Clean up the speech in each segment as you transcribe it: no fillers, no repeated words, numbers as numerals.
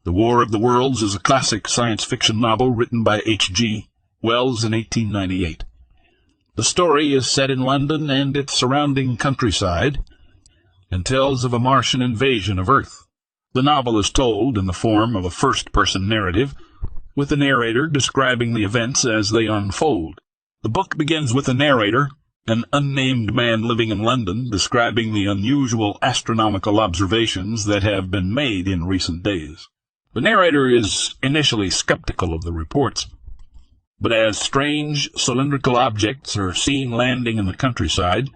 The War of the Worlds is a classic science fiction novel written by H.G. Wells in 1898. The story is set in London and its surrounding countryside, and tells of a Martian invasion of Earth. The novel is told in the form of a first-person narrative, with the narrator describing the events as they unfold. The book begins with the narrator, an unnamed man living in London, describing the unusual astronomical observations that have been made in recent days. The narrator is initially skeptical of the reports, but as strange cylindrical objects are seen landing in the countryside,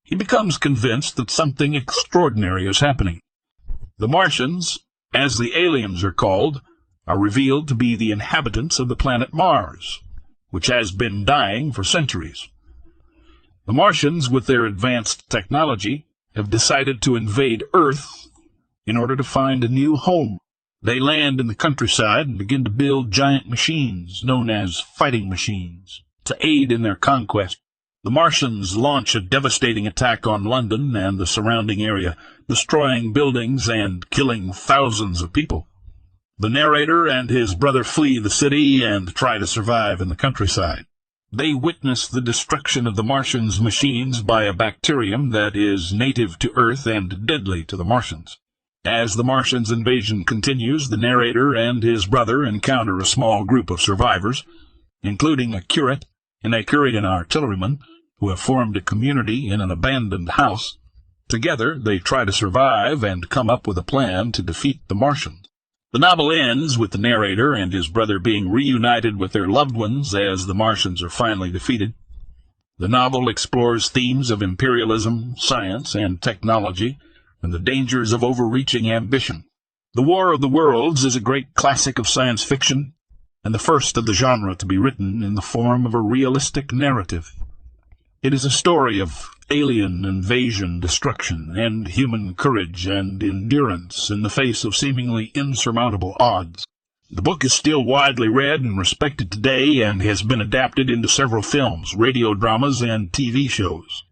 he becomes convinced that something extraordinary is happening. The Martians, as the aliens are called, are revealed to be the inhabitants of the planet Mars, which has been dying for centuries. The Martians, with their advanced technology, have decided to invade Earth in order to find a new home. They land in the countryside and begin to build giant machines, known as fighting machines, to aid in their conquest. The Martians launch a devastating attack on London and the surrounding area, destroying buildings and killing thousands of people. The narrator and his brother flee the city and try to survive in the countryside. They witness the destruction of the Martians' machines by a bacterium that is native to Earth and deadly to the Martians. As the Martians' invasion continues, the narrator and his brother encounter a small group of survivors, including a curate and an artilleryman, who have formed a community in an abandoned house. Together, they try to survive and come up with a plan to defeat the Martians. The novel ends with the narrator and his brother being reunited with their loved ones as the Martians are finally defeated. The novel explores themes of imperialism, science, and technology, and the dangers of overreaching ambition. The War of the Worlds is a great classic of science fiction, and the first of the genre to be written in the form of a realistic narrative. It is a story of alien invasion, destruction, and human courage and endurance in the face of seemingly insurmountable odds. The book is still widely read and respected today and has been adapted into several films, radio dramas, and TV shows.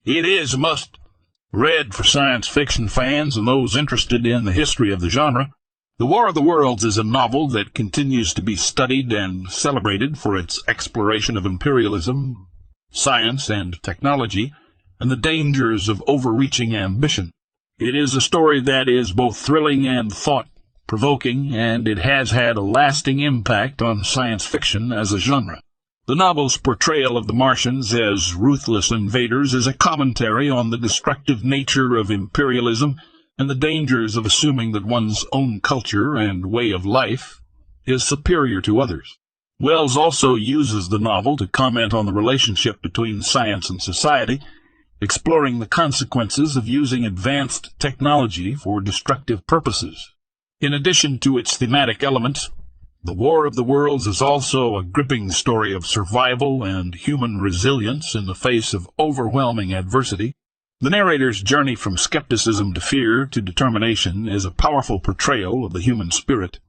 It is a must-read for science fiction fans and those interested in the history of the genre. The War of the Worlds is a novel that continues to be studied and celebrated for its exploration of imperialism, science and technology, and the dangers of overreaching ambition. It is a story that is both thrilling and thought-provoking, and it has had a lasting impact on science fiction as a genre. The novel's portrayal of the Martians as ruthless invaders is a commentary on the destructive nature of imperialism and the dangers of assuming that one's own culture and way of life is superior to others. Wells also uses the novel to comment on the relationship between science and society, exploring the consequences of using advanced technology for destructive purposes. In addition to its thematic elements, The War of the Worlds is also a gripping story of survival and human resilience in the face of overwhelming adversity. The narrator's journey from skepticism to fear to determination is a powerful portrayal of the human spirit,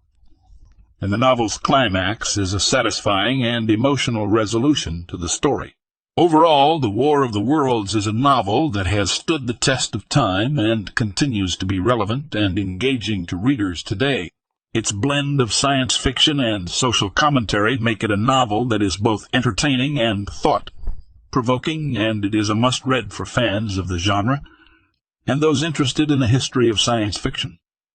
and the novel's climax is a satisfying and emotional resolution to the story. Overall, The War of the Worlds is a novel that has stood the test of time and continues to be relevant and engaging to readers today. Its blend of science fiction and social commentary make it a novel that is both entertaining and thought-provoking, and it is a must-read for fans of the genre and those interested in the history of science fiction.